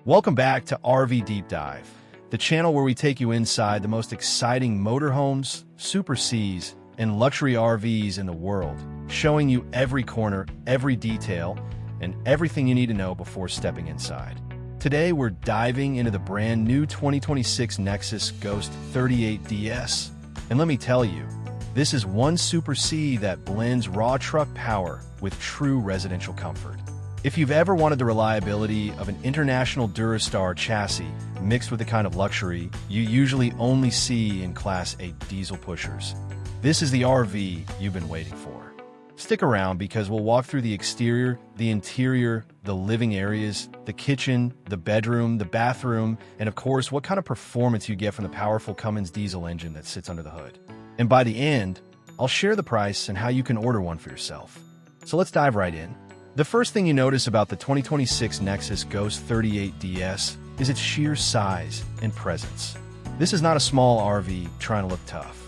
Welcome back to RV Deep Dive, the channel where we take you inside the most exciting motorhomes, Super Cs, and luxury RVs in the world, showing you every corner, every detail, and everything you need to know before stepping inside. Today, we're diving into the brand new 2026 Nexus Ghost 38DS. And let me tell you, this is one Super C that blends raw truck power with true residential comfort. If you've ever wanted the reliability of an international Durastar chassis mixed with the kind of luxury you usually only see in Class A diesel pushers, this is the RV you've been waiting for. Stick around because we'll walk through the exterior, the interior, the living areas, the kitchen, the bedroom, the bathroom, and of course, what kind of performance you get from the powerful Cummins diesel engine that sits under the hood. And by the end, I'll share the price and how you can order one for yourself. So let's dive right in. The first thing you notice about the 2026 Nexus Ghost 38DS is its sheer size and presence. This is not a small RV trying to look tough.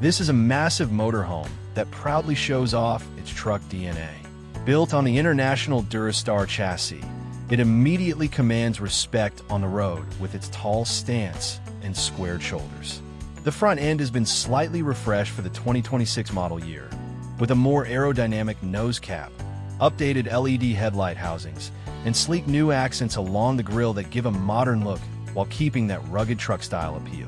This is a massive motorhome that proudly shows off its truck DNA. Built on the international Durastar chassis, it immediately commands respect on the road with its tall stance and squared shoulders. The front end has been slightly refreshed for the 2026 model year, with a more aerodynamic nose cap, updated LED headlight housings, and sleek new accents along the grille that give a modern look while keeping that rugged truck-style appeal.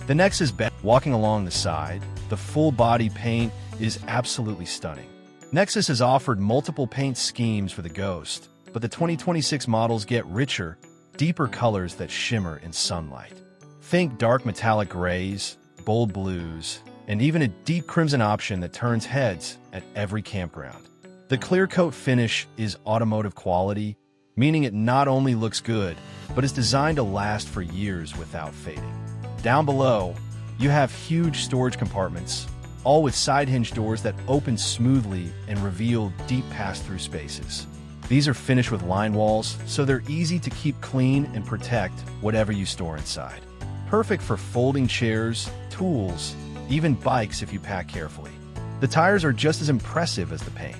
The Nexus bed walking along the side, the full-body paint is absolutely stunning. Nexus has offered multiple paint schemes for the Ghost, but the 2026 models get richer, deeper colors that shimmer in sunlight. Think dark metallic grays, bold blues, and even a deep crimson option that turns heads at every campground. The clear coat finish is automotive quality, meaning it not only looks good, but is designed to last for years without fading. Down below, you have huge storage compartments, all with side hinge doors that open smoothly and reveal deep pass-through spaces. These are finished with line walls, so they're easy to keep clean and protect whatever you store inside. Perfect for folding chairs, tools, even bikes if you pack carefully. The tires are just as impressive as the paint,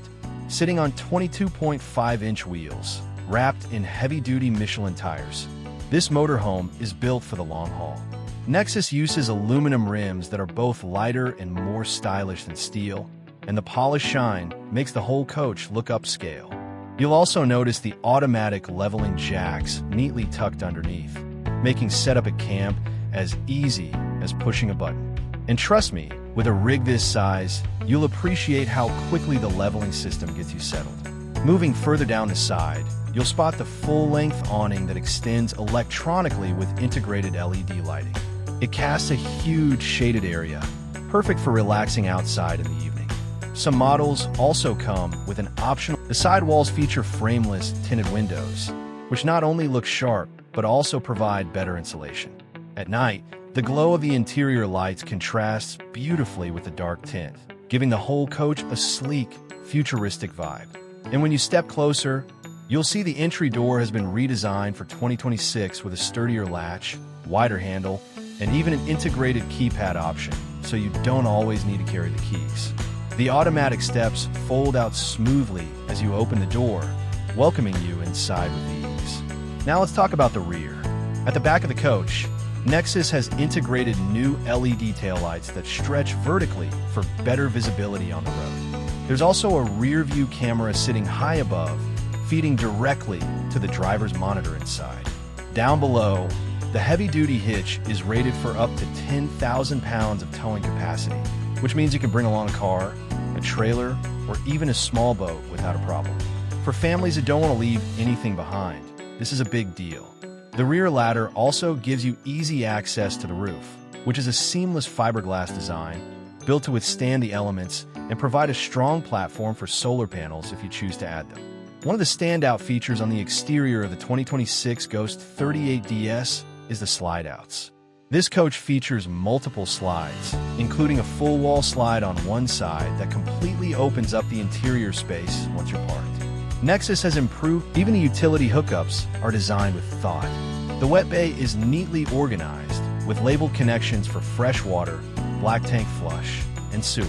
sitting on 22.5-inch wheels, wrapped in heavy-duty Michelin tires. This motorhome is built for the long haul. Nexus uses aluminum rims that are both lighter and more stylish than steel, and the polished shine makes the whole coach look upscale. You'll also notice the automatic leveling jacks neatly tucked underneath, making setup at camp as easy as pushing a button. And trust me, with a rig this size, you'll appreciate how quickly the leveling system gets you settled. Moving further down the side, you'll spot the full-length awning that extends electronically with integrated LED lighting. It casts a huge shaded area, perfect for relaxing outside in the evening. Some models also come with an optional. The sidewalls feature frameless tinted windows, which not only look sharp, but also provide better insulation. At night, the glow of the interior lights contrasts beautifully with the dark tint, giving the whole coach a sleek, futuristic vibe. And when you step closer, you'll see the entry door has been redesigned for 2026 with a sturdier latch, wider handle, and even an integrated keypad option, so you don't always need to carry the keys. The automatic steps fold out smoothly as you open the door, welcoming you inside with ease. Now let's talk about the rear. At the back of the coach, Nexus has integrated new LED taillights that stretch vertically for better visibility on the road. There's also a rear-view camera sitting high above, feeding directly to the driver's monitor inside. Down below, the heavy-duty hitch is rated for up to 10,000 pounds of towing capacity, which means you can bring along a car, a trailer, or even a small boat without a problem. For families that don't want to leave anything behind, this is a big deal. The rear ladder also gives you easy access to the roof, which is a seamless fiberglass design built to withstand the elements and provide a strong platform for solar panels if you choose to add them. One of the standout features on the exterior of the 2026 Ghost 38DS is the slide-outs. This coach features multiple slides, including a full wall slide on one side that completely opens up the interior space once you're parked. Nexus has improved. Even the utility hookups are designed with thought. The wet bay is neatly organized, with labeled connections for fresh water, black tank flush, and sewer.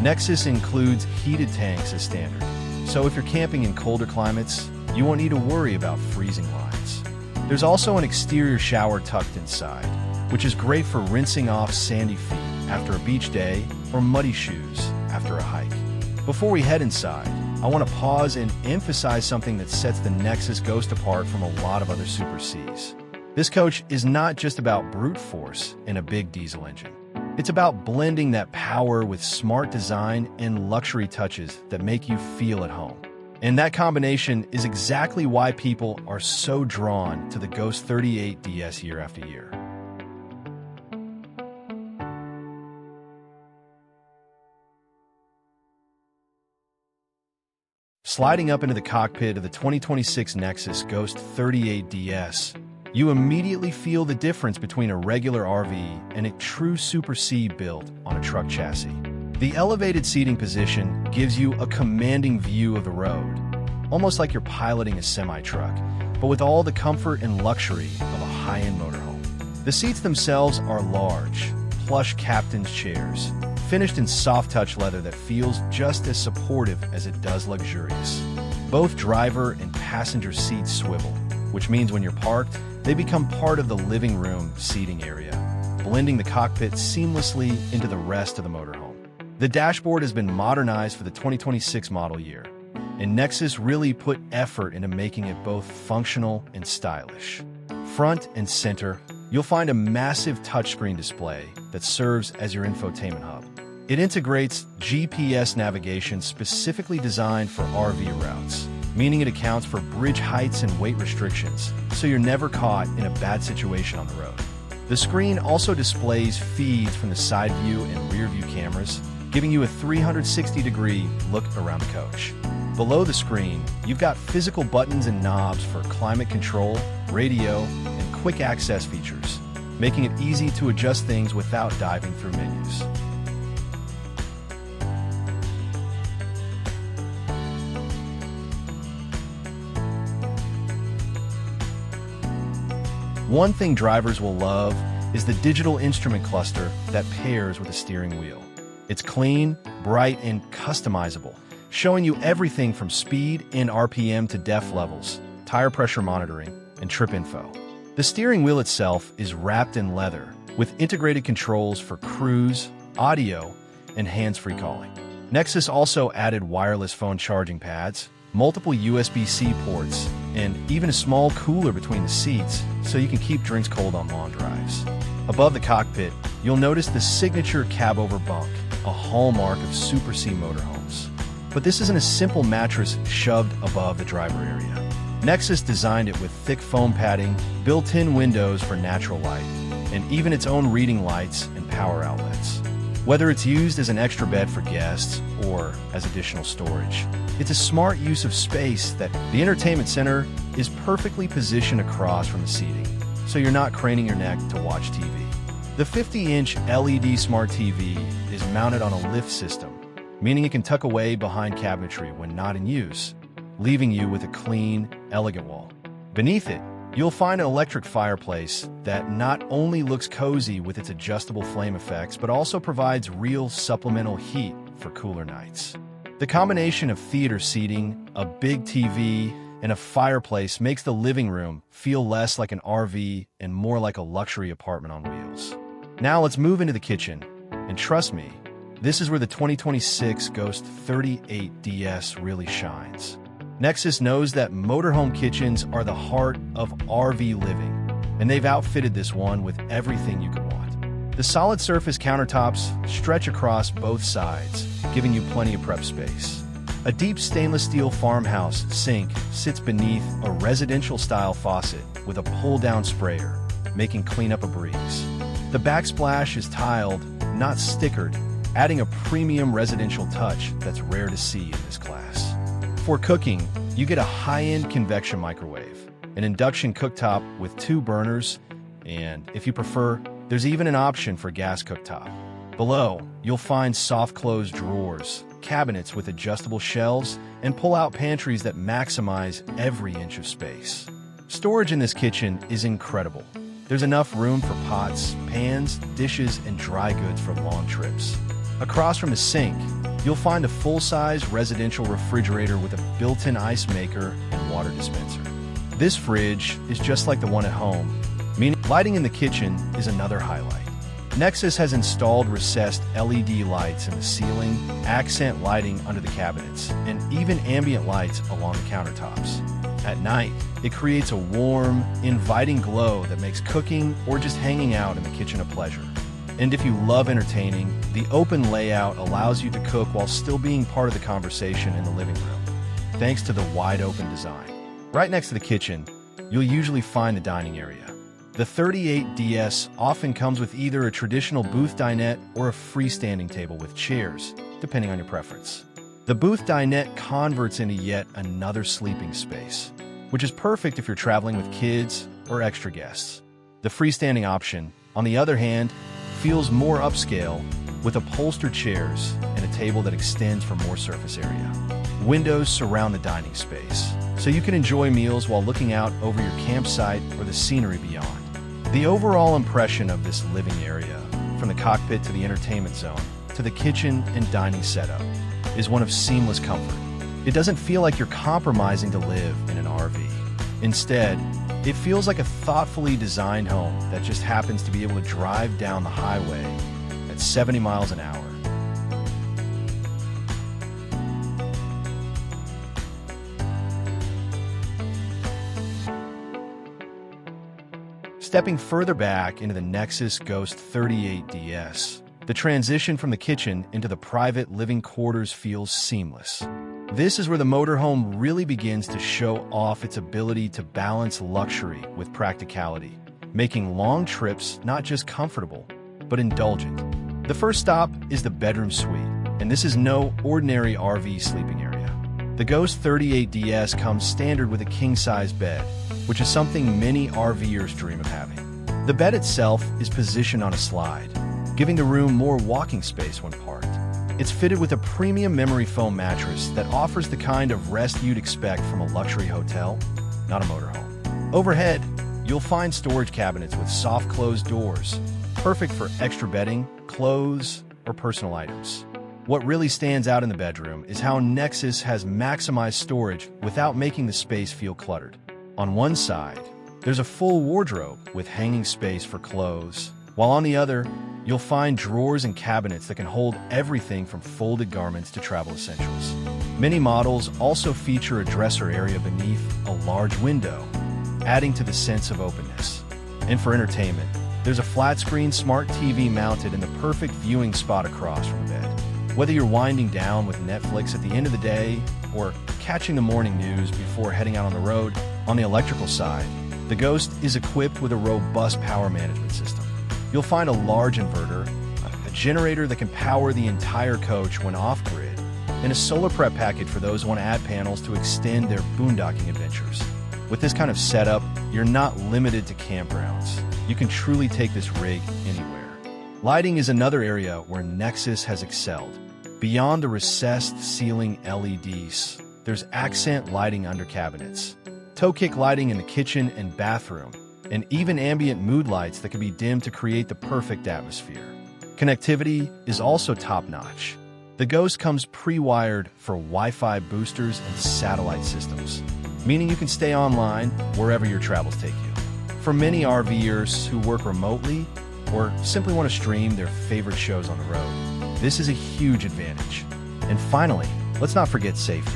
Nexus includes heated tanks as standard, so if you're camping in colder climates, you won't need to worry about freezing lines. There's also an exterior shower tucked inside, which is great for rinsing off sandy feet after a beach day or muddy shoes after a hike. Before we head inside, I want to pause and emphasize something that sets the Nexus Ghost apart from a lot of other Super Cs. This coach is not just about brute force and a big diesel engine. It's about blending that power with smart design and luxury touches that make you feel at home. And that combination is exactly why people are so drawn to the Ghost 38 DS year after year. Sliding up into the cockpit of the 2026 Nexus Ghost 38 DS, you immediately feel the difference between a regular RV and a true Super C built on a truck chassis. The elevated seating position gives you a commanding view of the road, almost like you're piloting a semi-truck, but with all the comfort and luxury of a high-end motorhome. The seats themselves are large, plush captain's chairs, finished in soft-touch leather that feels just as supportive as it does luxurious. Both driver and passenger seats swivel, which means when you're parked, they become part of the living room seating area, blending the cockpit seamlessly into the rest of the motorhome. The dashboard has been modernized for the 2026 model year, and Nexus really put effort into making it both functional and stylish. Front and center, you'll find a massive touchscreen display that serves as your infotainment hub. It integrates GPS navigation specifically designed for RV routes, meaning it accounts for bridge heights and weight restrictions, so you're never caught in a bad situation on the road. The screen also displays feeds from the side view and rear view cameras, giving you a 360-degree look around the coach. Below the screen, you've got physical buttons and knobs for climate control, radio, and quick access features, making it easy to adjust things without diving through menus. One thing drivers will love is the digital instrument cluster that pairs with the steering wheel. It's clean, bright, and customizable, showing you everything from speed and RPM to DEF levels, tire pressure monitoring, and trip info. The steering wheel itself is wrapped in leather, with integrated controls for cruise, audio, and hands-free calling. Nexus also added wireless phone charging pads, multiple USB-C ports, and even a small cooler between the seats so you can keep drinks cold on long drives. Above the cockpit, you'll notice the signature cab-over bunk, a hallmark of Super C motorhomes. But this isn't a simple mattress shoved above the driver area. Nexus designed it with thick foam padding, built-in windows for natural light, and even its own reading lights and power outlets. Whether it's used as an extra bed for guests or as additional storage, it's a smart use of space that the entertainment center is perfectly positioned across from the seating, so you're not craning your neck to watch TV. The 50-inch LED smart TV is mounted on a lift system, meaning it can tuck away behind cabinetry when not in use, leaving you with a clean, elegant wall. Beneath it, you'll find an electric fireplace that not only looks cozy with its adjustable flame effects, but also provides real supplemental heat for cooler nights. The combination of theater seating, a big TV, and a fireplace makes the living room feel less like an RV and more like a luxury apartment on wheels. Now let's move into the kitchen, and trust me, this is where the 2026 Ghost 38 DS really shines. Nexus knows that motorhome kitchens are the heart of RV living, and they've outfitted this one with everything you could want. The solid surface countertops stretch across both sides, giving you plenty of prep space. A deep stainless steel farmhouse sink sits beneath a residential-style faucet with a pull-down sprayer, making cleanup a breeze. The backsplash is tiled, not stickered, adding a premium residential touch that's rare to see in this class. For cooking, you get a high-end convection microwave, an induction cooktop with 2 burners, and, if you prefer, there's even an option for gas cooktop. Below, you'll find soft-close drawers, cabinets with adjustable shelves, and pull-out pantries that maximize every inch of space. Storage in this kitchen is incredible. There's enough room for pots, pans, dishes, and dry goods for long trips. Across from the sink, you'll find a full-size residential refrigerator with a built-in ice maker and water dispenser. This fridge is just like the one at home, meaning lighting in the kitchen is another highlight. Nexus has installed recessed LED lights in the ceiling, accent lighting under the cabinets, and even ambient lights along the countertops. At night, it creates a warm, inviting glow that makes cooking or just hanging out in the kitchen a pleasure. And if you love entertaining, the open layout allows you to cook while still being part of the conversation in the living room, thanks to the wide-open design. Right next to the kitchen, you'll usually find the dining area. The 38DS often comes with either a traditional booth dinette or a freestanding table with chairs, depending on your preference. The booth dinette converts into yet another sleeping space, which is perfect if you're traveling with kids or extra guests. The freestanding option, on the other hand, feels more upscale with upholstered chairs and a table that extends for more surface area. Windows surround the dining space, so you can enjoy meals while looking out over your campsite or the scenery beyond. The overall impression of this living area, from the cockpit to the entertainment zone to the kitchen and dining setup, is one of seamless comfort. It doesn't feel like you're compromising to live in an RV. Instead, it feels like a thoughtfully designed home that just happens to be able to drive down the highway at 70 miles an hour. Stepping further back into the Nexus Ghost 38DS, the transition from the kitchen into the private living quarters feels seamless. This is where the motorhome really begins to show off its ability to balance luxury with practicality, making long trips not just comfortable, but indulgent. The first stop is the bedroom suite, and this is no ordinary RV sleeping area. The Ghost 38DS comes standard with a king-size bed, which is something many RVers dream of having. The bed itself is positioned on a slide, giving the room more walking space when parked. It's fitted with a premium memory foam mattress that offers the kind of rest you'd expect from a luxury hotel, not a motorhome. Overhead, you'll find storage cabinets with soft closed doors, perfect for extra bedding, clothes, or personal items. What really stands out in the bedroom is how Nexus has maximized storage without making the space feel cluttered. On one side, there's a full wardrobe with hanging space for clothes, while on the other, you'll find drawers and cabinets that can hold everything from folded garments to travel essentials. Many models also feature a dresser area beneath a large window, adding to the sense of openness. And for entertainment, there's a flat-screen smart TV mounted in the perfect viewing spot across from the bed. Whether you're winding down with Netflix at the end of the day or catching the morning news before heading out on the road, on the electrical side, the Ghost is equipped with a robust power management system. You'll find a large inverter, a generator that can power the entire coach when off-grid, and a solar prep package for those who want to add panels to extend their boondocking adventures. With this kind of setup, you're not limited to campgrounds. You can truly take this rig anywhere. Lighting is another area where Nexus has excelled. Beyond the recessed ceiling LEDs, there's accent lighting under cabinets, toe kick lighting in the kitchen and bathroom, and even ambient mood lights that can be dimmed to create the perfect atmosphere. Connectivity is also top-notch. The Ghost comes pre-wired for Wi-Fi boosters and satellite systems, meaning you can stay online wherever your travels take you. For many RVers who work remotely or simply want to stream their favorite shows on the road, this is a huge advantage. And finally, let's not forget safety.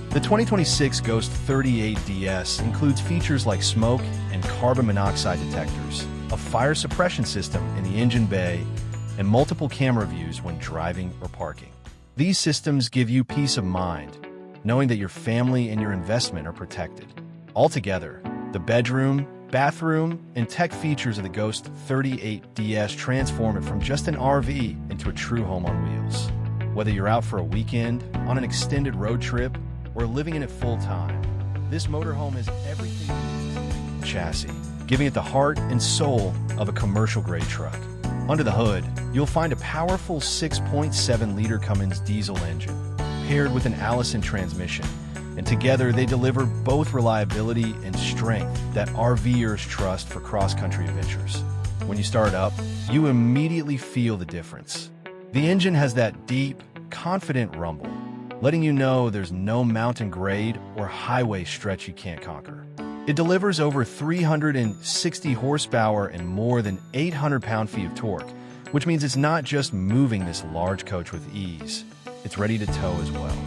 The 2026 Ghost 38DS includes features like smoke and carbon monoxide detectors, a fire suppression system in the engine bay, and multiple camera views when driving or parking. These systems give you peace of mind, knowing that your family and your investment are protected. Altogether, the bedroom, bathroom, and tech features of the Ghost 38DS transform it from just an RV into a true home on wheels. Whether you're out for a weekend, on an extended road trip, or living in it full-time, this motorhome has everything you need. Chassis, giving it the heart and soul of a commercial-grade truck. Under the hood, you'll find a powerful 6.7-liter Cummins diesel engine, paired with an Allison transmission, and together they deliver both reliability and strength that RVers trust for cross-country adventures. When you start up, you immediately feel the difference. The engine has that deep, confident rumble, letting you know there's no mountain grade or highway stretch you can't conquer. It delivers over 360 horsepower and more than 800 pound-feet of torque, which means it's not just moving this large coach with ease, it's ready to tow as well.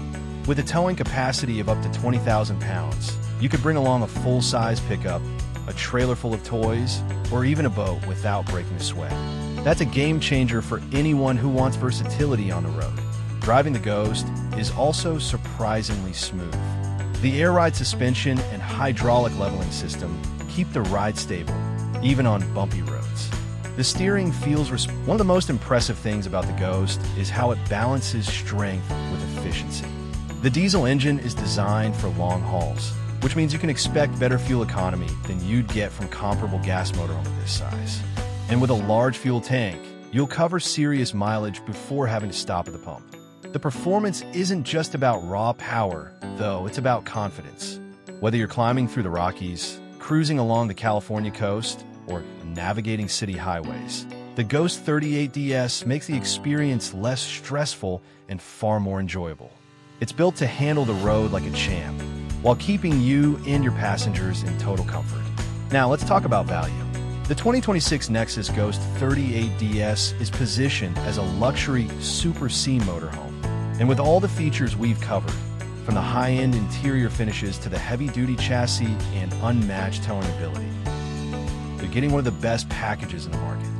With a towing capacity of up to 20,000 pounds, you could bring along a full-size pickup, a trailer full of toys, or even a boat without breaking a sweat. That's a game changer for anyone who wants versatility on the road. Driving the Ghost is also surprisingly smooth. The air ride suspension and hydraulic leveling system keep the ride stable, even on bumpy roads. The steering feels one of the most impressive things about the Ghost is how it balances strength with efficiency. The diesel engine is designed for long hauls, which means you can expect better fuel economy than you'd get from comparable gas motorhome of this size. And with a large fuel tank, you'll cover serious mileage before having to stop at the pump. The performance isn't just about raw power, though, it's about confidence. Whether you're climbing through the Rockies, cruising along the California coast, or navigating city highways, the Ghost 38DS makes the experience less stressful and far more enjoyable. It's built to handle the road like a champ, while keeping you and your passengers in total comfort. Now, let's talk about value. The 2026 Nexus Ghost 38DS is positioned as a luxury Super C motorhome. And with all the features we've covered, from the high-end interior finishes to the heavy-duty chassis and unmatched towing ability, you're getting one of the best packages in the market.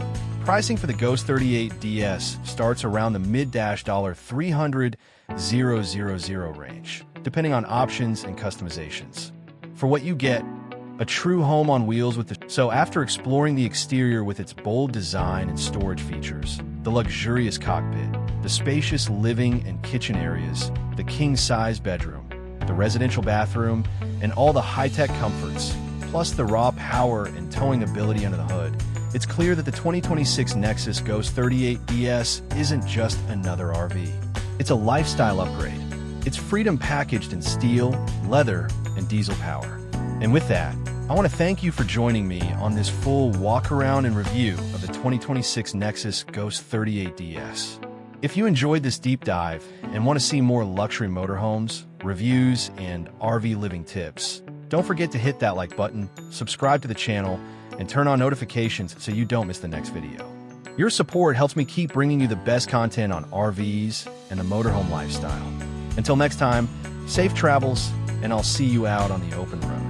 Pricing for the Ghost 38DS starts around the mid-$300,000 range, depending on options and customizations. For what you get, a true home on wheels with the... So after exploring the exterior with its bold design and storage features, the luxurious cockpit, the spacious living and kitchen areas, the king-size bedroom, the residential bathroom, and all the high-tech comforts, plus the raw power and towing ability under the hood, it's clear that the 2026 Nexus Ghost 38DS isn't just another RV. It's a lifestyle upgrade. It's freedom packaged in steel, leather, and diesel power. And with that, I want to thank you for joining me on this full walk-around and review of the 2026 Nexus Ghost 38DS. If you enjoyed this deep dive and want to see more luxury motorhomes, reviews, and RV living tips, don't forget to hit that like button, subscribe to the channel, and turn on notifications so you don't miss the next video. Your support helps me keep bringing you the best content on RVs and the motorhome lifestyle. Until next time, safe travels, and I'll see you out on the open road.